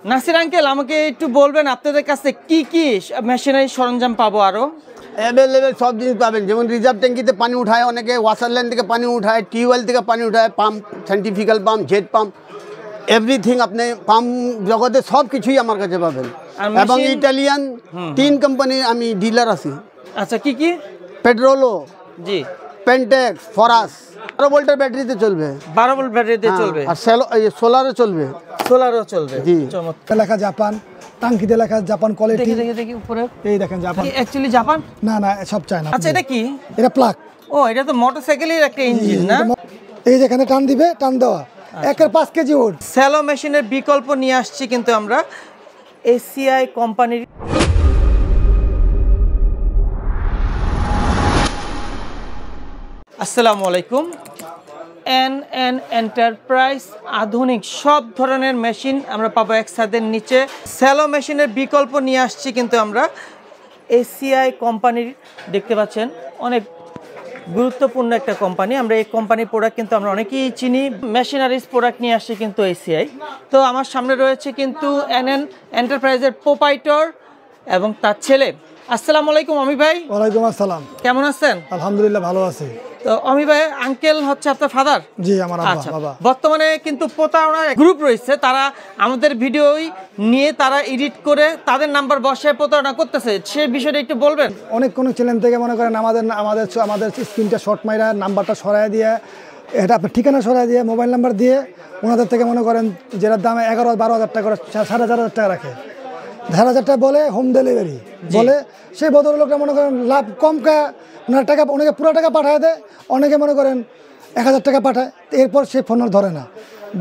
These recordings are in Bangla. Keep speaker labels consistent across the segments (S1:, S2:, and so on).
S1: নাসির আঙ্কেল আমাকে একটু বলবেন আপনাদের কাছে কি কি মেশিনারি সরঞ্জাম পাবো আরো?
S2: অ্যাভেলেবেল সব জিনিস পাবেন, যেমন রিজার্ভ ট্যাঙ্কিতে পানি উঠায় অনেকে, ওয়াসার লাইন থেকে পানি উঠায়, টিউবওয়েল থেকে পানি উঠায়, pump, scientifical pump, jet pump, everything আপনি পাম্প জগতে সব কিছুই আমার কাছে পাবেন। এবং ইটালিয়ান 3 কোম্পানির আমি ডিলার আছি।
S1: আচ্ছা কি কি?
S2: পেট্রোলো,
S1: জি,
S2: পেন্টেক্স, ফরাস, 12 ভোল্টের ব্যাটারিতে চলবে,
S1: 12 ভোল্ট ব্যাটারিতে চলবে,
S2: আর সোলারে চলবে,
S1: সোলারও চলবে।
S2: জি,
S3: চমৎকার। লেখা জাপান, টাঙ্কিতে লেখা জাপান কোয়ালিটি।
S1: দেখি উপরে,
S3: এই দেখেন জাপান।
S1: কি অ্যাকচুয়ালি জাপান?
S3: না না, সব চায়না।
S1: আচ্ছা এটা কি?
S3: এটা প্লাগ।
S1: ও এটা তো মোটরসাইকেলের একটা ইঞ্জিন না?
S3: এই যেখানে টান দিবে, টান দেওয়া, 1.5 কেজি ওড।
S1: স্যালো মেশিনের বিকল্প নিয়ে আসছি কিন্তু আমরা এসিআই কোম্পানির। আসসালামু আলাইকুম। এন এন্টারপ্রাইজ আধুনিক সব ধরনের মেশিন আমরা পাবো একসাথে নিচে। স্যালো মেশিনের বিকল্প নিয়ে আসছি কিন্তু আমরা এসিআই কোম্পানির। দেখতে পাচ্ছেন অনেক গুরুত্বপূর্ণ একটা কোম্পানি। আমরা এই কোম্পানির প্রোডাক্ট কিন্তু আমরা অনেকেই চিনি। মেশিনারিজ প্রোডাক্ট নিয়ে আসছি কিন্তু এসিআই। তো আমার সামনে রয়েছে কিন্তু এন এন্টারপ্রাইজের প্রোপাইটর এবং তার ছেলে। আসসালামু আলাইকুম অমি ভাই।
S3: ওয়ালাইকুম আসসালাম।
S1: কেমন আছেন?
S3: আলহামদুলিল্লাহ ভালো আছি।
S1: তো অমি ভাই আঙ্কেল হচ্ছে আপনার ফাদার?
S3: জি আমার বাবা।
S1: বর্তমানে কিন্তু প্রতারণার গ্রুপ রয়েছে, তারা আমাদের ভিডিওই নিয়ে তারা এডিট করে তাদের নাম্বার বসায় প্রতারণা করতেছে, সে বিষয়টা একটু বলবেন?
S3: অনেক কোনো চ্যানেল থেকে মনে করেন আমাদের স্ক্রিনটা শর্ট মাইরা নাম্বারটা সরাই দিয়ে, এটা আপনার ঠিকানা সরাই দিয়ে, মোবাইল নাম্বার দিয়ে ওনাদের থেকে মনে করেন যেটার দামে 11-12 হাজার টাকা করে 4,500 টাকা রাখে, 1,000 টাকা বলে হোম ডেলিভারি বলে। সেই ভদ্রলোকটা মনে করেন লাভ কম ওনার টাকা, অনেকে পুরো টাকা পাঠায় দেয়, অনেকে মনে করেন 1,000 টাকা পাঠায়, এরপর সে ফোন ধরে না।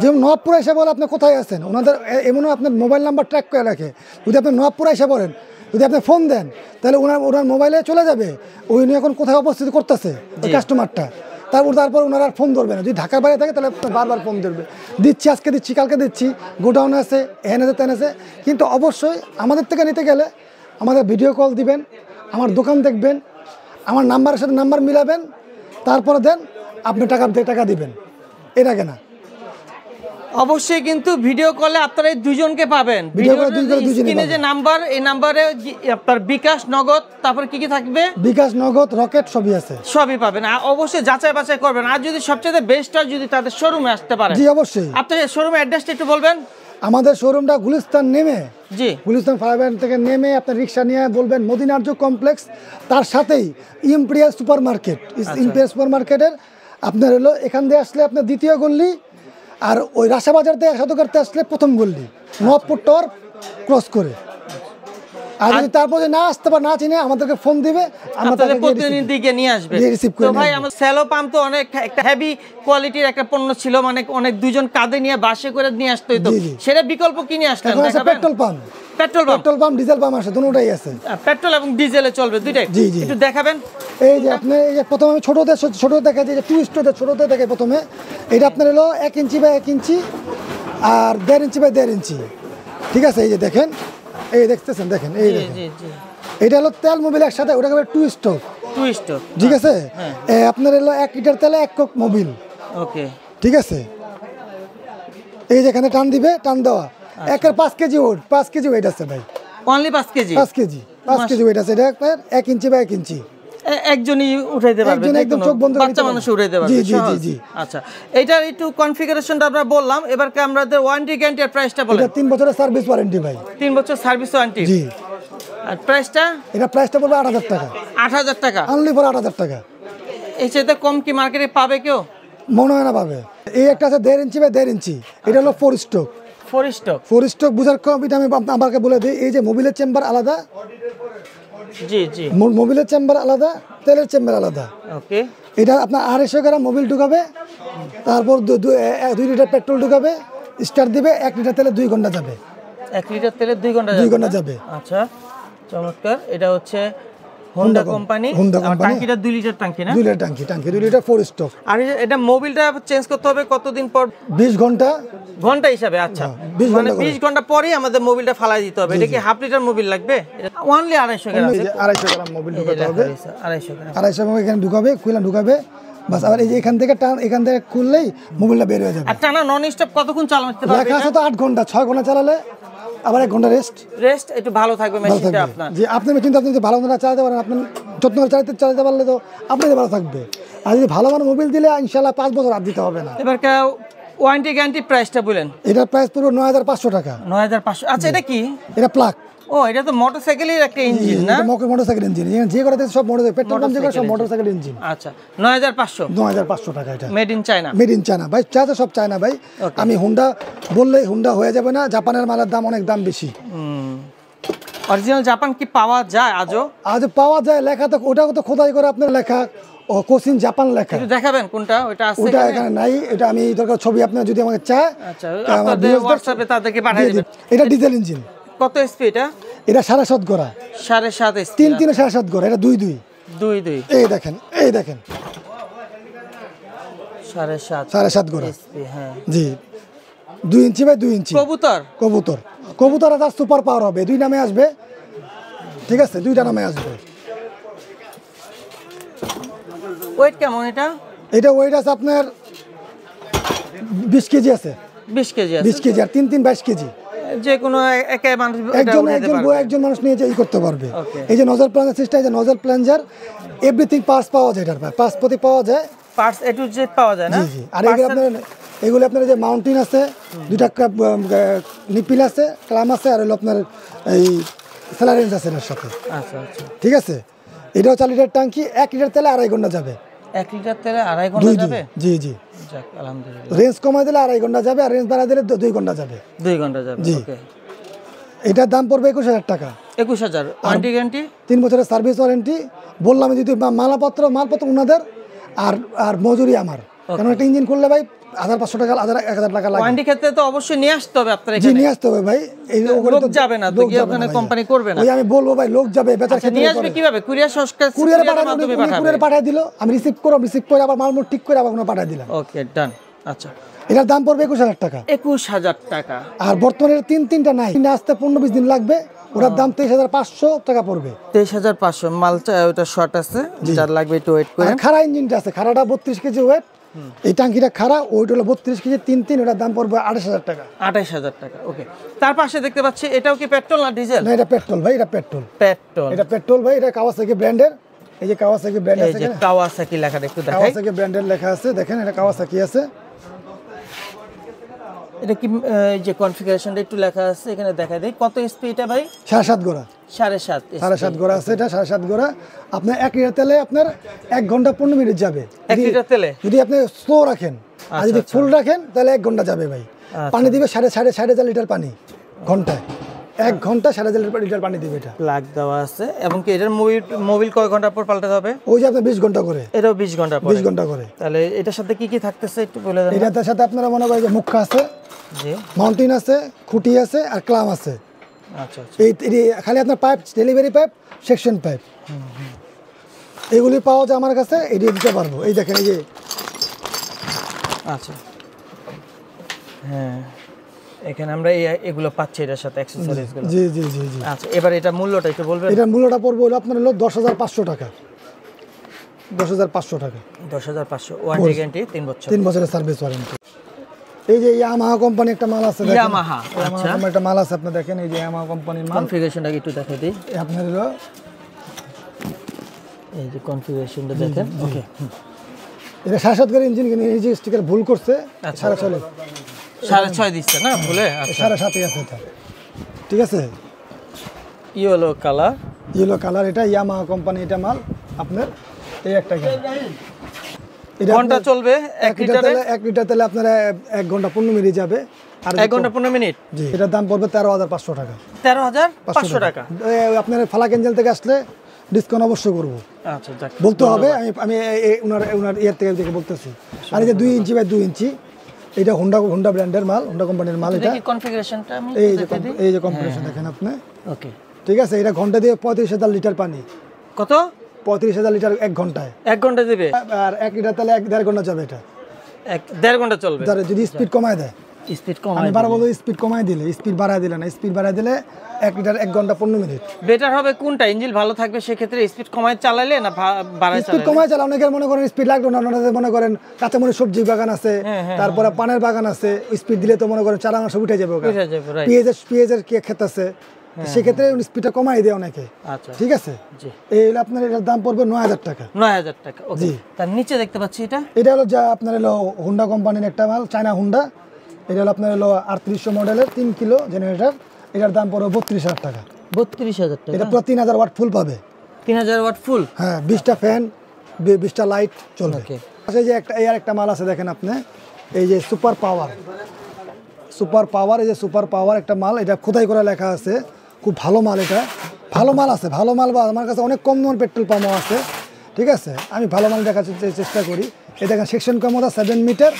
S3: যেমন নবপুরা এসে বলে আপনি কোথায় আছেন, ওনাদের এমনও আপনার মোবাইল নাম্বার ট্র্যাক করে রাখে। যদি আপনি নবপুরা এসে বলেন, যদি আপনি ফোন দেন, তাহলে ওনার মোবাইলে চলে যাবে উনি এখন কোথায় অবস্থিত করতেছে ওই কাস্টমারটা। তারপর ওনারা ফোন ধরবে না। যদি ঢাকার বাইরে থাকে তাহলে বারবার ফোন ধরবে, দিচ্ছি আজকে দিচ্ছি কালকে দিচ্ছি, গোডাউনে আছে, এন আছে তেন আছে। কিন্তু অবশ্যই আমাদের থেকে নিতে গেলে আমাদের ভিডিও কল দিবেন, আমার দোকান দেখবেন, আমার নাম্বারের সাথে নাম্বার মিলাবেন, তারপরে দেন আপনি টাকা দিবেন, এটা কেনা।
S1: অবশ্যই কিন্তু ভিডিও কলে আপনারা এই দুজনকে পাবেন। স্ক্রিনে যে নাম্বার, এই নাম্বারে আপনার বিকাশ, নগদ, তারপর কি কি থাকবে? বিকাশ, নগদ, রকেট সবই আছে, সবই পাবেন। আর অবশ্যই যাচাই বাছাই করবেন। আর যদি সবচেয়ে বেস্ট হয় যদি তাদের শোরুমে আসতে পারে।
S3: জি অবশ্যই।
S1: আপনার শোরুমের অ্যাড্রেসটা একটু বলবেন?
S3: আমাদের শোরুমটা গুলিস্তান নেমে,
S1: জি
S3: গুলিস্তান ফায়ারব্যান্ড থেকে নেমে আপনার রিক্সা নিয়ে বলবেন মদিনার্য কমপ্লেক্স, তার সাথেই imperial super market. Imperial super মার্কেটের আপনার হলো এখান দিয়ে আসলে আপনার দ্বিতীয় গল্লি, আর ওই রাশাবাজার থেকে 100 করতে আসলে প্রথম গল্লি, নবপুর টাওয়ার ক্রস করে। আর যদি তারপর না আসতে পারে, না চিনে, আমাদেরকে ফোন দিবে, আমরা তাকে
S1: প্রতিনিধিকে নিয়ে আসবে। তো ভাই আমার স্যালো পাম্প তো অনেক একটা হেভি কোয়ালিটির একটা পণ্য ছিল, মানে অনেক দুজন কাঁধে নিয়ে বাসে করে নিয়ে আসতে হতো, সেটা বিকল্প কি নিয়ে আসলেন?
S3: Petrol pump, petrol pump, diesel pump আছে, দুটোটাই আছে।
S1: পেট্রোল এবং ডিজেলে চলবে দুইটাই।
S3: জি জি,
S1: একটু দেখাবেন।
S3: এই যে আপনি এই যে প্রথমে আমি ছোট দেখা যায়, যে টুইস্টদের ছোটতে দেখে প্রথমে, এটা আপনার হলো 1 inch by 1 inch R 1.5 inch by 1.5 ইঞ্চি। ঠিক আছে, এই যে দেখেন, এই দেখতেছেন, দেখেন এই দেখেন, এটা হলো তেল মোবিল একসাথে, ওটাকে বলে টু স্ট্রোক। ঠিক আছে, আপনার হলো 1 লিটার তেলে 1 কোক মোবিল। ওকে, ঠিক আছে। এই যেখানে টান দিবে, টান দেওয়া, 1.5 কেজি ওয়েট, 5 কেজি ওয়েট আছে ভাই,
S1: অনলি 5 কেজি,
S3: 5 কেজি ওয়েট আছে। এটা আপনার 1 ইঞ্চি বাই 1 ইঞ্চি,
S1: একজনই উঠাইতে পারবে,
S3: একদম চোখ বন্ধ,
S1: বাচ্চা মানুষ উঠাইতে পারবে।
S3: জি জি জি জি।
S1: আচ্ছা, এটার একটু কনফিগারেশনটা আমরা বললাম, এবার কি আমাদের ওয়ারেন্টি গ্যারান্টির প্রাইসটা বলেন?
S3: এটা 3 বছরের সার্ভিস ওয়ারেন্টি ভাই।
S1: 3 বছর সার্ভিস ওয়ারেন্টি।
S3: জি।
S1: আর প্রাইসটা?
S3: এটা প্রাইসটা পড়বে 8,000 টাকা।
S1: 8,000 টাকা
S3: অনলি ফর 8,000 টাকা।
S1: এই চাইতে কম কি মার্কেটে পাবে কেউ?
S3: মনে হয় না পাবে। এই একটা আছে 1.5 ইঞ্চি বাই 1.5 ইঞ্চি, এটা হলো 4 স্ট্রোক। 4 স্ট্রোক বুঝার কম, এটা আমি আপনাকে বলে দিই। এই যে মোবিলের চেম্বার আলাদা,
S1: জি জি,
S3: মোবিলের চেম্বার আলাদা, তেলের চেম্বার আলাদা। ওকে, এটা আপনার 250 গ্রাম মোবিল ঢুকাবে, তারপর 2 লিটার পেট্রোল ঢুকাবে, স্টার্ট দিবে, 1 লিটার তেলে 2 ঘন্টা যাবে।
S1: 1 লিটার তেলে 2 ঘন্টা যাবে। আচ্ছা চমৎকার। এটা হচ্ছে হোন্ডা কোম্পানি। টাঙ্কিটা 2 লিটার টাঙ্কি না? 2 লিটার টাঙ্কি 2 লিটার 4 স্ট্রোক। আর এটা মোবিলটা চেঞ্জ করতে হবে কতদিন পর? 20 ঘন্টা হিসাবে। আচ্ছা, মানে 20 ঘন্টা পরেই আমাদের মোবিলটা ফালাই দিতে হবে। এটা কি হাফ লিটার মোবিল লাগবে? অনলি 250 গ্রাম। 250 গ্রাম মোবিল ঢুকাতে হবে। 250 গ্রাম এখানে ঢুকাবে বাস। আবার এই যে এখান থেকে খুললেই মোবিলটা বের হয়ে যাবে। আর টানা নন স্টপ কতক্ষণ চালাতে পারবে?
S3: লেখা আছে তো 8 ঘন্টা, 6 ঘন্টা চালালে আবার 1 ঘন্টা রেস্ট
S1: রেস্ট, একটু ভালো থাকবে মেশিনটা আপনার।
S3: যে আপনার মেশিনটা আপনি যদি ভালো মতো চালাতে পারেন, আপনি যত্ন করে চালাতে পারলে তো আপনাদের ভালো থাকবে। আর যদি ভালো মানের মোবিল দিলে ইনশাল্লাহ 5 বছর আর দিতে হবে না।
S1: এবার ওয়ারেন্টি গ্যারান্টি প্রাইসটা বলেন।
S3: এটার প্রাইস পুরো 9500 টাকা।
S1: 9500। আচ্ছা, এটা কি?
S3: এটা প্লাগ।
S1: ও, এটা তো মোটরসাইকেলের একটা ইঞ্জিন না?
S3: মোটরসাইকেল ইঞ্জিন, যে করাতে সব মোটরসাইকেল, পেট্রোল পাম্প যেগুলো সব মোটরসাইকেল ইঞ্জিন।
S1: আচ্ছা, 9500।
S3: 9500 টাকা এটা।
S1: Made in China.
S3: Made in China ভাই, চায়না সব চায়না ভাই। আমি হুন্ডা বললেই হুন্ডা হয়ে যাবে না, জাপানের মালের দাম অনেক দাম বেশি।
S1: অরিজিনাল জাপান কি পাওয়া যায় আজও?
S3: আজও পাওয়া যায়, লেখা তো ওটাও তো খোদাই করে আপনার লেখা, ও কোচিন জাপান লেখা।
S1: একটু দেখাবেন কোনটা? ওটা আছে
S3: ওটা এখানে নাই, এটা আমি দরকার ছবি আপনার যদি আমাকে চায়।
S1: আচ্ছা, আপনাদের হোয়াটসঅ্যাপে তাদেরকে পাঠিয়ে দিবেন।
S3: এটা ডিজেল ইঞ্জিন।
S1: কত এসপি এটা?
S3: এটা 7.5 গোড়া।
S1: 7.5 এসপি।
S3: 3 7.5 গোড়া। এটা 2
S1: এই
S3: দেখেন 7.5 গোড়া
S1: এসপি। হ্যাঁ
S3: জি, 2 ইঞ্চি বাই 2 ইঞ্চি। কবুতর আর সুপার পাওয়ার হবে, 2 নামে আসবে। ঠিক আছে, 2টা নামে আসবে।
S1: ওয়েট কেমন এটা?
S3: এটা ওয়েট আছে আপনার 20 কেজি আছে।
S1: 20 কেজি আছে।
S3: 20 কেজি আর 3 22 কেজি।
S1: যে কোনো মানুষ
S3: একজন মানুষ নিয়ে যে করতে পারবে। এই যে নজল প্লাঞ্জার সিস্টেম, এই যে নজল প্লাঞ্জার, এভরিথিং পার্টস পাওয়া যায়, এটার পার্টস প্রতি পাওয়া যায়,
S1: পার্টস এ টু জেড পাওয়া যায় না?
S3: জি জি। আর এগুলো আপনার যে মাউন্টেন আছে, 2টা নিপিল আছে, ক্লাম আছে, আর হলো আপনার এই স্যালারেঞ্জ আছে এর সাথে।
S1: আচ্ছা আচ্ছা,
S3: ঠিক আছে। এটাও 4 লিটার ট্যাঙ্কি, 1 লিটার তেলে 2.5 ঘন্টা যাবে।
S1: 1 লিটার তেলে 2.5 ঘন্টা যাবে?
S3: জি জি।
S1: যাক, আলহামদুলিল্লাহ।
S3: রেঞ্জ কমাই দিলে 2.5 ঘন্টা যাবে, আর রেঞ্জ বাড়াই দিলে 2 ঘন্টা যাবে।
S1: 2 ঘন্টা যাবে।
S3: জি।
S1: ওকে।
S3: এটার দাম পড়বে 21000 টাকা।
S1: 21000। Warranty guarantee?
S3: 3 বছরের সার্ভিস ওয়ারেন্টি। বললাম যদি মালপত্র ওনাদের, আর মজুরি আমার। কারণ একটা ইঞ্জিন করলে ভাই 1500 টাকা 1000 টাকা লাগে।
S1: ওয়ারেন্টি ক্ষেত্রে তো অবশ্যই নিয়ে আসতে হবে আপনার
S3: জি,
S1: এখানে।
S3: নিয়ে আসতে হবে ভাই। এই
S1: লোক যাবে না তো, কি ওখানে কোম্পানি করবে না?
S3: ওই আমি বলবো ভাই, লোক যাবে বেচার ক্ষেত্রে।
S1: নিয়ে আসবে কিভাবে? কুরিয়ারের মাধ্যমে
S3: পাঠিয়ে দিল, আমি রিসিভ করে আবার মাল ঠিক করে আবার পাঠিয়ে দিলাম।
S1: ওকে, ডান। আচ্ছা,
S3: এটার দাম পড়বে 21000 টাকা।
S1: 21000 টাকা।
S3: আর বর্তমানে 3টা নাই, আসতে 15-20 দিন লাগবে। ওটার দাম 23500 টাকা পড়বে।
S1: 23500। মালটা ওটা শর্ট আছে, যার লাগবে একটু ওয়েট করেন।
S3: খাড়া ইঞ্জিনটা আছে, খাড়াটা 32 কেজি ওয়েট। এই ট্যাঙ্কিটা খাড়া, ওইটা হলো 32 কেজি 3 ওটার দাম পড়বে 28000 টাকা।
S1: 28000 টাকা। ওকে। তার পাশে দেখতে পাচ্ছি, এটাও কি পেট্রোল না ডিজেল?
S3: না, এটা পেট্রোল ভাই, এটা পেট্রোল। এটা পেট্রোল ভাই, এটা কাওয়াসাকি ব্র্যান্ডের। এই যে কাওয়াসাকি ব্র্যান্ড আছে,
S1: এই যে কাওয়াসাকি লেখাটা একটু দেখাই।
S3: কাওয়াসাকি ব্র্যান্ডের লেখা আছে, দেখেন এটা কাওয়াসাকি আছে।
S1: এটা কি এই যে কনফিগারেশনটা একটু লেখা আছে এখানে, দেখা দেই। কত এসপি এটা ভাই?
S3: 7.5 গোড়া।
S1: 7.5
S3: গোড়া আছে এটা, 7.5 গোড়া। আপনার 1 লিটার তেলে আপনার 1 ঘন্টা 15 মিনিট যাবে।
S1: 1 লিটার তেলে
S3: যদি আপনি স্লো রাখেন, আর যদি ফুল রাখেন তাহলে 1 ঘন্টা যাবে ভাই। পানি দিবে 4.5 লিটার পানি ঘন্টায়। 1 ঘন্টা 4.5 লিটার পানি দিবে। এটা
S1: প্লাগ দেওয়া আছে, এবং কি এটার মোবিল কয় ঘন্টা পর পাল্টাতে হবে?
S3: ওই যে আপনার 20 ঘন্টা করে।
S1: এটাও 20 ঘন্টা পর।
S3: 20 ঘন্টা করে।
S1: তাহলে এটার সাথে কি কি থাকতেছে একটু বলে দেন।
S3: এটার সাথে আপনারা মনে করেন যে মুখ্যা আছে,
S1: জি,
S3: মাউন্টেন আছে, খুঁটি আছে, আর ক্লাম আছে।
S1: আচ্ছা আচ্ছা।
S3: এই খালি আপনার pipe, delivery pipe, section pipe, এগুলি পাওয়া যায় আমার কাছে। এটি দিতে পারবো। এই দেখেন, এই যে।
S1: আচ্ছা, হ্যাঁ, এখানে আমরা এগুলো পাচ্ছি এটার সাথে অ্যাকসেসরিজগুলো।
S3: জি জি জি জি।
S1: আচ্ছা, এবার এটা মূল্যটা একটু বলবেন?
S3: এটার মূল্যটা পড়বে হলো আপনার 10500 টাকা। 10500 টাকা।
S1: 10500। ওয়ারেন্টি গ্যারান্টি 3 বছর।
S3: 3 বছরের সার্ভিস ওয়ারেন্টি। এই যে ইয়ামাহা কোম্পানি একটা মাল আছে, দেখেন।
S1: ইয়ামাহা, আচ্ছা,
S3: একটা মাল আছে, আপনি দেখেন। এই যে ইয়ামাহা কোম্পানির মাল।
S1: কনফিগারেশনটা একটু দেখাই দিই।
S3: আপনার হলো
S1: এই যে কনফিগারেশনটা দেখেন। ওকে।
S3: এটা 7.5 করে ইঞ্জিন, কিনে এই যে স্টিকার ভুল করছে। 6.5
S1: 6.5 দিচ্ছে না ভুলে? আচ্ছা,
S3: 7.5 আছে এটা। ঠিক আছে।
S1: Yellow colour.
S3: এটা ইয়ামাহা কোম্পানি, এটা মাল আপনার। এই একটা
S1: ঘন্টা চলবে 1 লিটারে?
S3: 1 লিটার তেলে আপনার 1 ঘন্টা 15 মিনিট যাবে। আর
S1: 1 ঘন্টা 15 মিনিট।
S3: জি। এটার দাম পড়বে 13500 টাকা।
S1: 13500 টাকা।
S3: আপনার ফালাক এঞ্জেল থেকে আসলে ডিসকাউন্ট অবশ্যই করবো।
S1: আচ্ছা, যাক,
S3: বলতে হবে। আমি ওনার ইয়ের থেকে বলতেছি। আর এই যে 2 ইঞ্চি বাই 2 ইঞ্চি, এটা হোন্ডা ব্র্যান্ডের মাল, হোন্ডা কোম্পানির মাল। এটা
S1: কি কনফিগারেশনটা আমি
S3: দেখে দিই। এই যে কম্পিটিশন দেখেন আপনি।
S1: ওকে,
S3: ঠিক আছে। এটা ঘন্টা দিয়ে 35000 লিটার পানি।
S1: কত?
S3: 35000 লিটার 1 ঘন্টায়।
S1: 1 ঘন্টা দিবে?
S3: আর 1 লিটার তেলে 1.5 ঘন্টা যাবে। এটা
S1: 1.5 ঘন্টা চলবে
S3: যদি স্পিড কমায় দেয়।
S1: স্পিড
S3: আমি বারবার বলবো স্পিড কমাই দিলে, স্পিড বাড়ায় দিলে না, স্পিড বাড়ায় দিলে 1 লিটার 1 ঘন্টা 15 মিনিট।
S1: বেটার হবে কোনটা? ইঞ্জিন ভালো থাকবে সেক্ষেত্রে স্পিড কমায় চালালে না বাড়ায়
S3: স্পিড
S1: চালালে?
S3: কমায় চালা, অনেকের মনে করেন স্পিড লাগবে না, অনেকে মনে করেন কাঁচামরিচ সবজি বাগান আছে, তারপরে পানের বাগান আছে, স্পিড দিলে তো মনে করেন 4 মাস উঠে যাবে,
S1: উঠে যাবে, রাইট।
S3: পেঁয়াজের ক্ষেত আছে, সেক্ষেত্রে স্পিডটা কমাই দেয় অনেকে।
S1: আচ্ছা,
S3: ঠিক আছে,
S1: জি।
S3: এই হলো আপনার এটার দাম পড়বে 9000 টাকা।
S1: 9000 টাকা, ওকে।
S3: জি।
S1: তার নিচে দেখতে পাচ্ছি
S3: এটা হলো যা আপনার হলো হুন্ডা কোম্পানির একটা মাল, চায়না হুন্ডা। এটা হলো আপনার হলো 3800 মডেলের 3 কিলো জেনারেটর। এটার দাম পড়বে 32000 টাকা।
S1: 32000 টাকা।
S3: এটা পুরো 3000 ওয়াট ফুল পাবে।
S1: 3000 ওয়াট ফুল?
S3: হ্যাঁ, 20টা ফ্যান, 20টা লাইট চলবে।
S1: ওকে।
S3: আচ্ছা, এই যে একটা মাল আছে দেখেন আপনি, এই যে সুপার পাওয়ার, এই যে সুপার পাওয়ার একটা মাল, এটা খোদাই করে লেখা আছে, খুব ভালো মাল। এটা ভালো মাল আছে, ভালো মাল বা আমার কাছে অনেক কম দামের পেট্রোল পাম্পও আছে। ঠিক আছে, আমি ভালো মাল দেখার চেষ্টা করি। এটা দেখেন সেকশন ক্ষমতা 7 মিটার,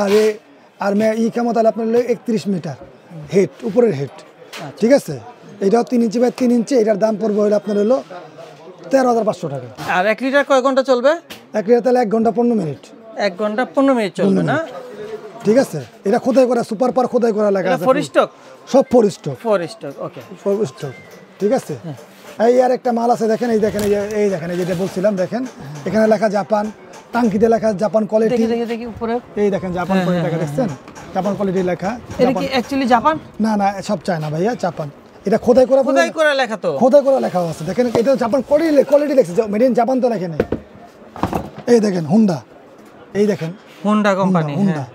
S3: আর ক্ষমতা হলো আপনার 31 মিটার হেড, উপরের হেড। ঠিক আছে, এটাও 3 ইঞ্চি বাই 3 ইঞ্চি। এটার দাম পড়বে হলো আপনার হলো 13500 টাকা।
S1: আর 1 লিটার কয় ঘন্টা চলবে?
S3: 1 লিটার তাহলে 1 ঘন্টা 15 মিনিট।
S1: 1 ঘন্টা 15 মিনিট চলবে না?
S3: ঠিক আছে, এটা খোদাই করা, সুপার পাওয়ার খোদাই করা লেখা আছে।
S1: 4 স্টক?
S3: সব 4 স্টক।
S1: 4 স্টক, ওকে।
S3: 4 স্টক। ঠিক আছে, এই আর একটা মাল আছে দেখেন, এই দেখেন, এই দেখেন, এই যেটা বলছিলাম দেখেন, এখানে লেখা জাপান, টাঙ্কিতে লেখা জাপান কোয়ালিটি।
S1: দেখি উপরে,
S3: এই দেখেন জাপান কোয়ালিটি লেখা, দেখছেন? জাপান কোয়ালিটি লেখা।
S1: এটা কি অ্যাকচুয়ালি জাপান?
S3: না, সব চায়না ভাইয়া, জাপান। এটা খোদাই করা
S1: লেখা তো,
S3: খোদাই করা লেখা আছে দেখেন, এটা জাপান কোয়ালিটি লেখছে, মেড ইন জাপান তো লেখে নেই। এই দেখেন হুন্ডা, এই দেখেন
S1: হুন্ডা কোম্পানি,
S3: হুন্ডা।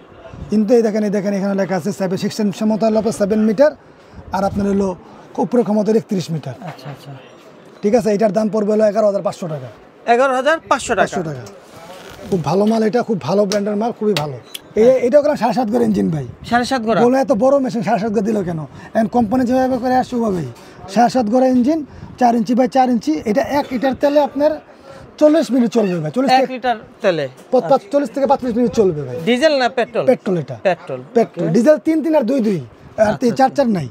S3: কিন্তু এই দেখেন এখানে লেখা আছে 7 ক্ষমতা হলো 7 মিটার, আর আপনার হলো উপরে ক্ষমতা 31 মিটার।
S1: আচ্ছা আচ্ছা,
S3: ঠিক আছে, এটার দাম পড়বে হলো 11500 টাকা।
S1: 11500
S3: টাকা। খুব ভালো মাল, এটা খুব ভালো ব্র্যান্ডের মাল, খুবই ভালো। এটা ওখানে 7.5 ঘর ইঞ্জিন ভাই,
S1: 7.5 ঘর।
S3: বলে এত বড় মেশিন 7.5 ঘর দিল কেন? এখন কোম্পানি যেভাবে করে আসছে ওভাবেই 7.5 ঘর ইঞ্জিন, 4 ইঞ্চি বাই 4 ইঞ্চি। এটা 1 লিটার তেলে আপনার 40 মিনিট চলবে ভাই।
S1: 1 লিটার তেলে
S3: 40 থেকে 35 মিনিট চলবে ভাই।
S1: ডিজেল না পেট্রোল?
S3: পেট্রোল। এটা
S1: পেট্রোল।
S3: ডিজেল 3 আর 2 আর 4 নাই।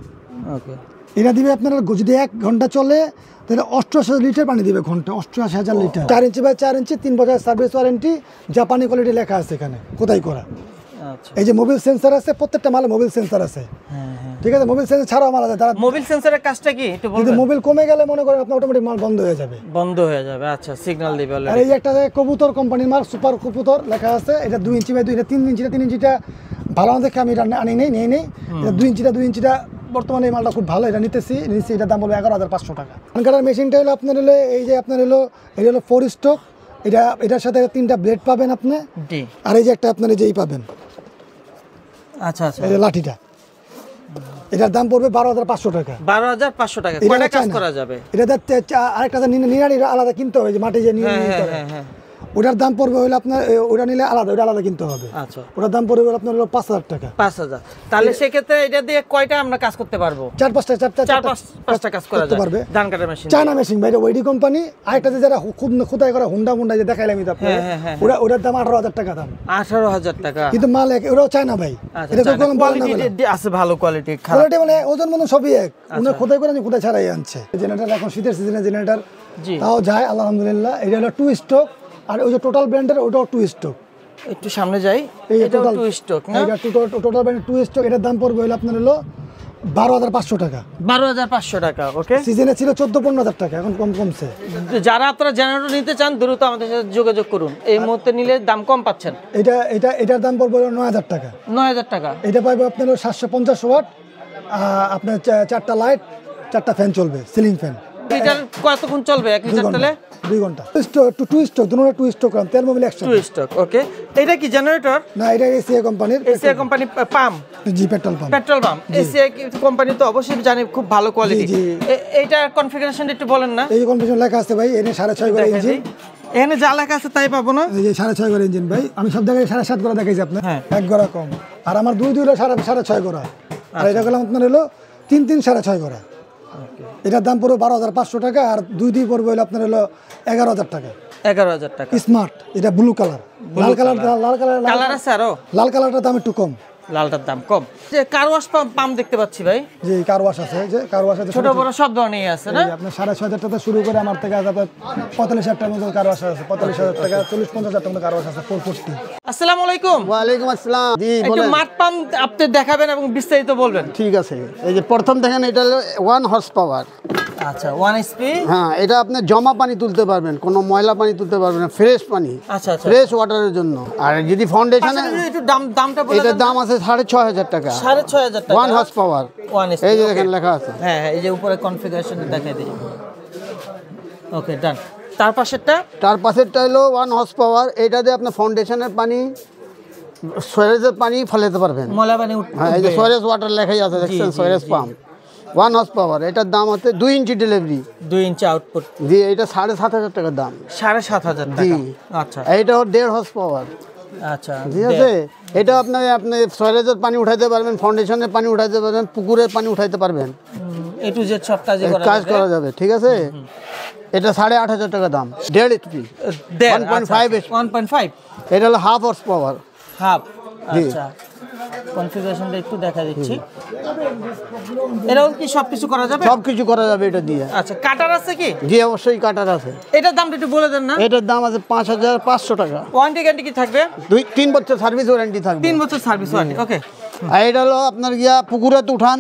S1: ওকে।
S3: এটা দিবে আপনার, যদি 1 ঘন্টা চলে তাহলে 88 লিটার পানি দিবে ঘন্টা, 88,000 লিটার। 4 ইঞ্চি বাই 4 ইঞ্চি, 3 বছর সার্ভিস ওয়ারেন্টি, জাপানি কোয়ালিটি লেখা আছে এখানে, খোদাই করা।
S1: আচ্ছা,
S3: এই যে মোবাইল সেন্সর আছে, প্রত্যেকটা মালে মোবাইল সেন্সর আছে। ঠিক আছে, মোবাইল সেন্সর ছাড়াও মাল আছে। তারা
S1: মোবাইল সেন্সরের কাজটা কি একটু বলবেন?
S3: যদি মোবাইল কমে গেলে মনে করেন আপনার অটোমেটিক মাল বন্ধ হয়ে যাবে।
S1: আচ্ছা, সিগন্যাল দিবে
S3: আর এই একটা কবুতর কোম্পানির মাল, সুপার কবুতর লেখা আছে, এটা 2 ইঞ্চি বাই 2, এটা 3 ইঞ্চিটা ভালো না দেখে আমি আনি নেই। এটা 2 ইঞ্চিটা বর্তমানে এই মালটা খুব ভালো, এটা নিচ্ছি। এটার দাম বলবো 11500 টাকা। কাটার মেশিনটা হলো আপনার হলো এই যে আপনার হলো, এটা হলো 4 স্টক। এটার সাথে 3টা ব্লেড পাবেন আপনি, আর এই যে একটা আপনার যেই পাবেন।
S1: আচ্ছা আচ্ছা,
S3: এই যে লাঠিটা, এটার দাম পড়বে 12500 টাকা।
S1: 12500 টাকা। কয়টা কাজ করা যাবে? এটা
S3: আরেকটা নিনারি আলাদা কিনতে হবে, যে মাটি যে নিয়ে নিতে হবে, ওটার দাম পড়বে হলো আপনার, ওটা নিলে আলাদা, ওটা আলাদা কিনতে হবে।
S1: আচ্ছা,
S3: ওটার দাম পড়বে আপনার হলো 5000 টাকা।
S1: 5000। তাহলে সেক্ষেত্রে এটা দিয়ে কয়টা আমরা কাজ করতে পারবো? 4-5টা কাজ করা পারবে। ধান কাটার মেশিন, চায়না
S3: মেশিন ভাই, ওইডি কোম্পানি। আরেকটা যে যারা খোদাই করা হুন্ডা যে দেখাইলাম আপনাকে, ওটার দাম 18000 টাকা দাম।
S1: 18000 টাকা।
S3: কিন্তু মাল ওটাও চায়না ভাই, এটা তো কোনো
S1: কোয়ালিটি আছে, ভালো কোয়ালিটি,
S3: কোয়ালিটি মানে ওজন মনে সবই এক। উনি খোদাই করে খোদাই ছাড়াই আনছে। জেনারেটর এখন শীতের সিজনে জেনারেটর তাও যায় আলহামদুলিল্লাহ। এটা হলো 2 স্টক, আর ওই যে টোটাল ব্র্যান্ডের ওটাও 2 স্টক।
S1: একটু সামনে যাই, এটাও 2 স্টক না?
S3: এটা টোটাল ব্র্যান্ডের 2 স্টক। এটার দাম পড়বে হলো আপনার হলো 12500 টাকা।
S1: 12500 টাকা, ওকে।
S3: সিজনে ছিল 14-15,000 টাকা, এখন কমছে।
S1: যারা আপনারা জেনারেটর নিতে চান দ্রুত আমাদের সাথে যোগাযোগ করুন, এই মুহূর্তে নিলে দাম কম পাচ্ছেন।
S3: এটার দাম পড়বে 9000 টাকা।
S1: 9000 টাকা। এটা
S3: পাইবে আপনার 750 ওয়াট, আপনার 4টা লাইট, 4টা ফ্যান চলবে, সিলিং ফ্যান।
S1: লিটার কতক্ষণ চলবে 1 লিটার তেলে?
S3: 2 ঘন্টা। 2 স্টক, দুটোটা 2 স্টক, তেল মোবিল একসাথে।
S1: 2 স্টক, ওকে। এটা কি জেনারেটর?
S3: না, এটা এসিআই কোম্পানির।
S1: ACI company pump?
S3: জি, পেট্রোল পাম্প।
S1: এসিআই কোম্পানি তো অবশ্যই জানি খুব ভালো কোয়ালিটি। এইটা কনফিগারেশন একটু বলেন না? এই
S3: কনফিগারেশন লেখা আছে ভাই, এনে 6.5 ঘর ইঞ্জিন।
S1: এখানে যা লেখা আছে তাই পাবো না?
S3: এই যে 6.5 ঘর ইঞ্জিন ভাই, আমি সব জায়গায় 7.5 ঘর দেখাইছি আপনার, 1 ঘোড়া কম। আর আমার 2 হলো 6.5 ঘোড়া, আর এটা গেলাম আপনার হলো 3 6.5 ঘোড়া। এটার দাম পড়বে 12500 টাকা, আর 2 পড়বে হলো আপনার হলো 11000 টাকা।
S1: 11000 টাকা।
S3: স্মার্ট, এটা ব্লু কালার। লাল কালার
S1: আছে আরো?
S3: লাল কালারটার দাম একটু কম।
S1: লালটার দাম কম। যে কার ওয়াশ পাম্প দেখতে পাচ্ছি ভাই?
S3: জি, কার ওয়াশ আছে, যে কার ওয়াশ আছে,
S1: ছোট বড় সব ধরনেরই আছে না?
S3: আপনার 6500 টাকা শুরু করে আমার থেকে 45000 টাকার মতো কার ওয়াশ আছে, 45000 টাকা, 40-50 হাজার টাকা কার ওয়াশ আছে, 440।
S1: আসসালামু আলাইকুম।
S2: ওয়ালাইকুম আসসালাম। জি
S1: একটু
S2: বলেন।
S1: মাঠ পাম্প আপনি দেখাবেন এবং বিস্তারিত বলবেন।
S2: ঠিক আছে, এই যে প্রথম দেখেন এটা হলো 1 হর্স পাওয়ার।
S1: আচ্ছা 1 HP।
S2: হ্যাঁ, এটা আপনি জমা পানি তুলতে পারবেন, কোনো ময়লা পানি তুলতে পারবেন না, ফ্রেশ পানি,
S1: আচ্ছা আচ্ছা।
S2: ফ্রেশ ওয়াটারের জন্য। আর যদি ফাউন্ডেশনে
S1: আচ্ছা, একটু দামটা বলে
S2: এটার দাম আছে 6,500 টাকা।
S1: 6,500 টাকা
S2: 1 হর্স পাওয়ার।
S1: 1 HP।
S2: এই যে দেখেন লেখা আছে।
S1: হ্যাঁ হ্যাঁ, এই যে উপরে কনফিগারেশন দেখাই দিই। ওকে ডান। তার পাশেরটা?
S2: তার পাশেরটা হলো 1 হর্স পাওয়ার। এটাতে আপনি ফাউন্ডেশনের পানি, সোয়ারেজের পানি ফেলাতে পারবেন।
S1: ময়লা পানি
S2: হ্যাঁ, এই যে সোয়ারেজ ওয়াটার লেখাই আছে, দেখছেন, সোয়ারেজ পাম্প 1 হর্স পাওয়ার। এটার দাম হচ্ছে 2 ইঞ্চি ডেলিভারি।
S1: 2 ইঞ্চি আউটপুট।
S2: জি, এটা 7,500 টাকার দাম।
S1: 7,500
S2: জি।
S1: টাকা। আচ্ছা
S2: এইটা 1.5 হর্স পাওয়ার।
S1: আচ্ছা।
S2: ঠিক আছে, এটা আপনি সোয়ারেজের পানি উঠাইতে পারবেন, ফাউন্ডেশনের পানি উঠাইতে পারবেন, পুকুরের পানি উঠাইতে পারবেন,
S1: A to Z সব কাজই করা
S2: কাজ
S1: যাবে।
S2: করা যাবে। ঠিক আছে, এটা 8,500 টাকা দাম। 1.5 HP, 1.5 HP।
S1: 1.5
S2: এটা হলো 1/2 হর্স পাওয়ার।
S1: হাফ।
S2: জি।
S1: আচ্ছা, কনফিগারেশনটা একটু দেখা দিচ্ছি। এটাও কি সবকিছু করা যাবে?
S2: সব কিছু করা যাবে এটা দিয়ে।
S1: আচ্ছা, কাটার আছে কি?
S2: জি, অবশ্যই কাটার আছে।
S1: এটার দামটা একটু বলে দেন না।
S2: এটার দাম আছে 5,500 টাকা।
S1: ওয়ারেন্টি গ্যারান্টি কি থাকবে?
S2: 3 বছর সার্ভিস ওয়ারেন্টি থাকবে।
S1: 3 বছর সার্ভিস ওয়ারেন্টি। ওকে।
S2: আর এটা হলো আপনার গিয়া পুকুরেতে উঠান,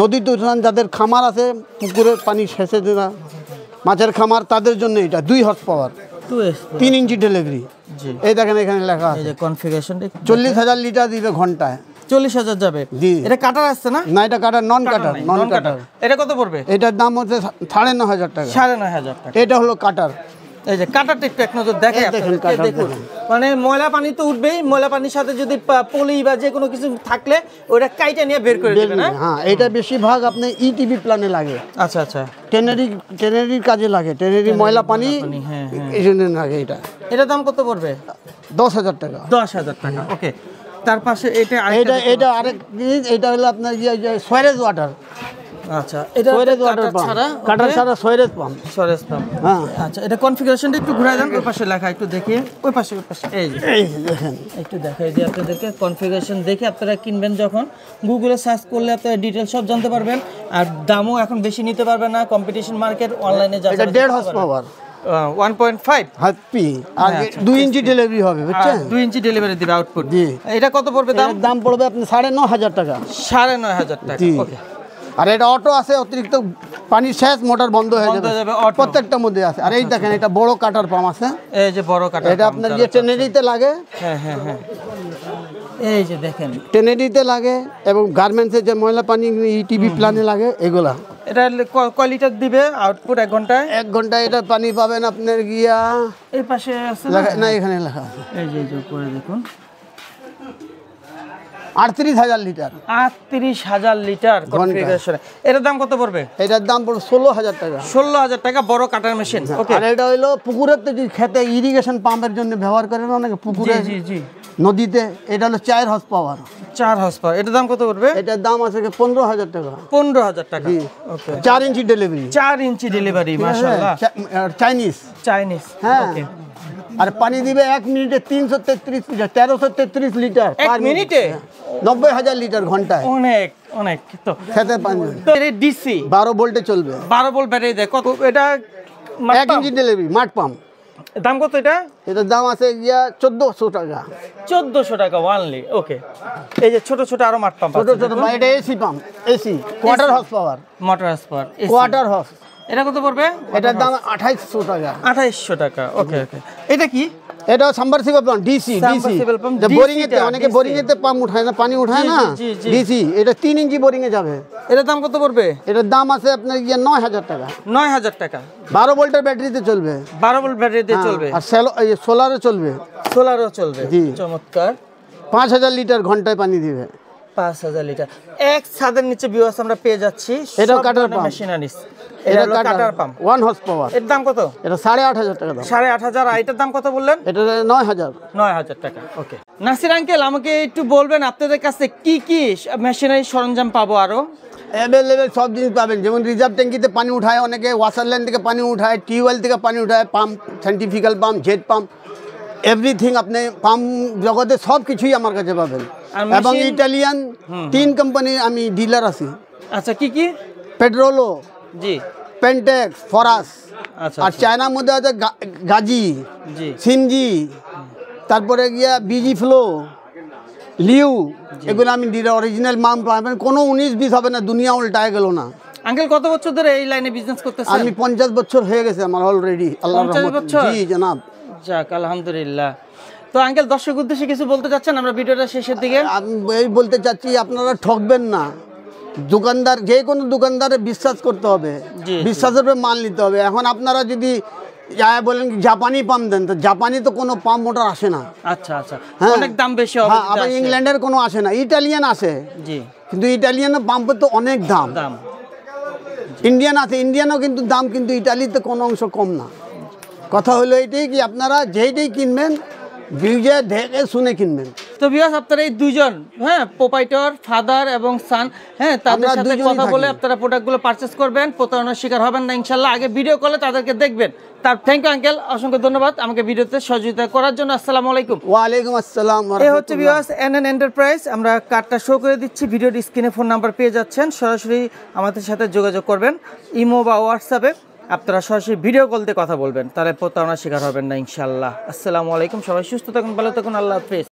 S2: নদীতে উঠান, যাদের খামার আছে, পুকুরের পানি শেষে দেওয়া, মাছের খামার, তাদের জন্য এটা 2 হর্স পাওয়ার,
S1: 2 HP।
S2: 3 ইঞ্চি ডেলিভারি।
S1: জি।
S2: এই দেখেন এখানে লেখা
S1: এই
S2: আছে।
S1: যে কনফিগারেশনটা
S2: 40,000 লিটার দিবে ঘন্টায়।
S1: 40,000 যাবে।
S2: জি।
S1: এটা কাটার আসছে না?
S2: না, এটা কাটার, নন কাটার, নন কাটার।
S1: এটা কত পড়বে?
S2: এটার দাম হচ্ছে 9,500 টাকা।
S1: 9,500 টাকা।
S2: এটা হলো কাটার।
S1: এই যে কাটারটা একটু এক নজর দেখে
S2: এই দেখেন
S1: আপনাদেরকে
S2: কাটার
S1: দেখুন।
S2: দেখুন।
S1: মানে ময়লা পানি তো উঠবেই, ময়লা পানির সাথে যদি পলি বা যে কোনো কিছু থাকলে ওটা কাইটা নিয়ে বের করে দেবে না?
S2: হ্যাঁ, এটা বেশিরভাগ আপনি ইটিভি প্ল্যানে লাগে,
S1: আচ্ছা আচ্ছা।
S2: টেনেরির কাজে লাগে, টেনেরি ময়লা পানি,
S1: হ্যাঁ হ্যাঁ।
S2: এই জন্য লাগে এটা।
S1: এটার দাম কত পড়বে?
S2: 10,000 টাকা।
S1: 10,000 টাকা। ওকে। তার পাশে এটা
S2: এটা আরেক জিনিস, এটা হলো আপনার সোয়ারেজ ওয়াটার।
S1: আচ্ছা, এটা
S2: সোয়ারেজ ওয়াটার পাম্প, কাটার ছাড়া সোয়ারেজ পাম্প।
S1: সরেজ পাম্প।
S2: হ্যাঁ,
S1: আচ্ছা, এটা কনফিগারেশনটা একটু ঘুরাই দেন, ওই পাশে লেখা একটু দেখি। ওই পাশে এই যে
S2: এই যে দেখেন।
S1: একটু দেখাই যে আপনাদেরকে কনফিগারেশন দেখে আপনারা কিনবেন যখন গুগলে সার্চ করলে আপনারা ডিটেইলস সব জানতে পারবেন। আর দামও এখন বেশি নিতে পারবেন না, কম্পিটিশন মার্কেট, অনলাইনে যা
S2: এটা 1.5 হর্স পাওয়ার,
S1: 1.5
S2: হ্যাপি। আর 2 ইঞ্চি ডেলিভারি হবে, বুঝছেন?
S1: 2 ইঞ্চি ডেলিভারি দিবে আউটপুট।
S2: জি।
S1: এটা কত পড়বে দাম?
S2: এর দাম পড়বে আপনি 9,500 টাকা।
S1: 9,500 টাকা।
S2: জি।
S1: ওকে।
S2: আর এটা অটো আছে, অতিরিক্ত পানি শেষ, মোটর বন্ধ হয়ে
S1: বন্ধ হয়ে
S2: যাবে,
S1: যাবে, auto।
S2: প্রত্যেকটার মধ্যে আছে। আর এই দেখেন, এটা বড় কাটার পাম্প আছে।
S1: এই যে বড় কাটা।
S2: এটা আপনার টেনেরিতে লাগে।
S1: হ্যাঁ হ্যাঁ হ্যাঁ। এই যে দেখেন,
S2: টেনেরিতে লাগে এবং গার্মেন্টসের যে ময়লা পানি টিভি প্ল্যানে লাগে, এগুলা।
S1: এটা কয় লিটার দিবে আউটপুট 1 ঘন্টায়?
S2: 1 ঘন্টায় এটা পানি পাবেন আপনার গিয়া,
S1: এই পাশে আছে না?
S2: না এখানে লেখা আছে,
S1: এই যে উপরে দেখুন,
S2: 38,000 লিটার।
S1: 38,000 litre configuration. এটার দাম কত পড়বে?
S2: এটার দাম পড়বে 16,000 টাকা।
S1: 16,000 টাকা বড় কাটার মেশিন। ওকে।
S2: আর এটা হইলো পুকুরের তো যে খেতে ইরিগেশন পাম্পের জন্য ব্যবহার করেন অনেকে, পুকুরে,
S1: জি জি।
S2: নদীতে। এটা হলো 4 হর্স পাওয়ার।
S1: 4 horse power. এটার দাম কত পড়বে?
S2: এটার দাম আছে 15,000 টাকা।
S1: 15,000 টাকা। ওকে।
S2: 4 ইঞ্চি ডেলিভারি।
S1: 4 ইঞ্চি ডেলিভারি, মাশাআল্লাহ।
S2: চাইনিজ।
S1: চাইনিজ।
S2: হ্যাঁ।
S1: ওকে।
S2: আর পানি দিবে 1 মিনিটে 333 লিটার, 1333 লিটার।
S1: 1 মিনিটে
S2: 90,000 লিটার ঘন্টায়
S1: অনেক অনেক তো।
S2: খেতে পানি।
S1: তো এটা ডিসি
S2: 12 ভোল্টে চলবে।
S1: 12 ভোল্ট ব্যাটারি দেয়। কত এটা?
S2: 1 ইঞ্চি ডেলিভারি, মাঠ পাম্প।
S1: দাম কত এটা?
S2: এটার দাম আছে গিয়া 1400 টাকা।
S1: 1400 টাকা ওয়ানলি। ওকে। এই যে ছোট ছোট আরো মাঠ পাম্প
S2: ছোট ছোট এটা AC pump, AC quarter horse power,
S1: motor horse power.
S2: Quarter horse.
S1: এটা কত পড়বে?
S2: এটার দাম 2800 টাকা।
S1: 2800 টাকা। ওকে ওকে। এটা কি?
S2: এটা submersible pump, DC.
S1: Submersible pump,
S2: যে
S1: DC
S2: বোরিং এতে,
S1: টা,
S2: অনেকে
S1: DC
S2: বোরিং এতে পাম্প উঠায় না, পানি উঠায় না,
S1: জি, জি।
S2: ডিসি। এটা 3 ইঞ্চি বোরিং এ যাবে।
S1: এটার দাম কত পড়বে?
S2: এটার দাম আছে আপনার গিয়া 9,000 টাকা।
S1: 9,000 টাকা।
S2: 12 ভোল্টের ব্যাটারিতে চলবে।
S1: 12 ভোল্ট ব্যাটারি দিয়ে চলবে।
S2: আর সোলারে চলবে।
S1: সোলারও চলবে।
S2: জি।
S1: চমৎকার।
S2: 5,000 লিটার ঘন্টায় পানি দিবে।
S1: 5,000 লিটার। এক ছাদের নিচে ভিউয়ার্স আমরা পেয়ে যাচ্ছি।
S2: এটাও কাটার পাম্প।
S1: মেশিনারিজ। এটা হলো কাটার পাম্প।
S2: 1 horse power.
S1: এর দাম কত?
S2: এটা 8,500 টাকা দাম।
S1: 8,500। আর এটার দাম কত বললেন?
S2: এটা 9,000।
S1: 9,000 টাকা। ওকে। নাসির আঙ্কেল, আমাকে একটু বলবেন আপনাদের কাছে কি কি মেশিনারি সরঞ্জাম পাবো আরো?
S2: অ্যাভেলেবেল সব জিনিস পাবেন, যেমন রিজার্ভ ট্যাঙ্কিতে পানি উঠায় অনেকে, ওয়াসার লাইন থেকে পানি উঠায়, টিউবওয়েল থেকে পানি উঠায়, pump, scientifical pump, jet pump, everything. আপনি পাম্প জগতে সব কিছুই আমার কাছে পাবেন। এবং ইটালিয়ান 3 কোম্পানির আমি ডিলার আছি।
S1: আচ্ছা, কি কি?
S2: পেট্রোলো,
S1: জি।
S2: পেন্টেক্স, ফরাস।
S1: আচ্ছা।
S2: আর চায়নার মধ্যে আছে গাজি,
S1: জি।
S2: সিনজি, তারপরে গিয়া বিজি ফ্লো, লিউ, এগুলো আমি অরিজিনাল মাম পাবেন, কোনো 19-20 হবে না, দুনিয়া উল্টায় গেল না।
S1: আঙ্কেল কত বছর ধরে এই লাইনে বিজনেস করতেছেন?
S2: আমি 50 বছর হয়ে গেছে আমার অলরেডি, আল্লাহর
S1: 50
S2: রহমতে।
S1: বছর?
S2: জি জনাব।
S1: যাক আলহামদুলিল্লাহ। তো আঙ্কেল দর্শক উদ্দেশ্যে কিছু বলতে চাচ্ছেন আমরা ভিডিওটা শেষের দিকে?
S2: আমি এই বলতে চাচ্ছি আপনারা ঠকবেন না, দোকানদার যে কোনো দোকানদারে বিশ্বাস করতে হবে,
S1: জি,
S2: বিশ্বাসের উপরে মাল নিতে হবে। এখন আপনারা যদি বলেন জাপানি পাম্প দেন, তো জাপানি তো কোনো পাম্প মোটর আসে না।
S1: আচ্ছা আচ্ছা,
S2: হ্যাঁ।
S1: অনেক দাম বেশি হবে।
S2: হ্যাঁ, আবার ইংল্যান্ডের কোনো আসে না, ইটালিয়ান আসে,
S1: জি
S2: কিন্তু ইটালিয়ান পাম্পের তো অনেক দাম।
S1: দাম।
S2: ইন্ডিয়ান আছে, ইন্ডিয়ানও কিন্তু দাম, কিন্তু ইটালিতে কোনো অংশ কম না। কথা হলো এইটাই কি আপনারা যেইটাই কিনবেন ভিউজে দেখে শুনে কিনবেন।
S1: তো ভিউয়ার্স আপনারা এই দুইজন, হ্যাঁ, প্রোপাইটর ফাদার এবং সান, হ্যাঁ, তাদের
S2: আমরা
S1: সাথে
S2: দুইজনই
S1: কথা বলে
S2: থাকি।
S1: আপনারা প্রোডাক্টগুলো পারচেস করবেন, প্রতারণার শিকার হবেন না ইনশাল্লাহ। আগে ভিডিও কলে তাদেরকে দেখবেন। তার থ্যাংক ইউ আঙ্কেল, অসংখ্য ধন্যবাদ আমাকে ভিডিওতে সহযোগিতা করার জন্য। আসসালামু আলাইকুম।
S2: ওয়ালাইকুম আসসালাম।
S1: এই হচ্ছে ভিউয়ার্স এনএন এন্টারপ্রাইজ। আমরা কার্ডটা শো করে দিচ্ছি, ভিডিওর স্ক্রিনে ফোন নাম্বার পেয়ে যাচ্ছেন। সরাসরি আমাদের সাথে যোগাযোগ করবেন ইমো বা হোয়াটসঅ্যাপে। আপনারা সরাসরি ভিডিও কল দিয়ে কথা বলবেন, তাহলে প্রতারণার শিকার হবেন না ইনশাল্লাহ। আসসালামু আলাইকুম, সবাই সুস্থ থাকুন, ভালো থাকুন, আল্লাহ হাফেজ।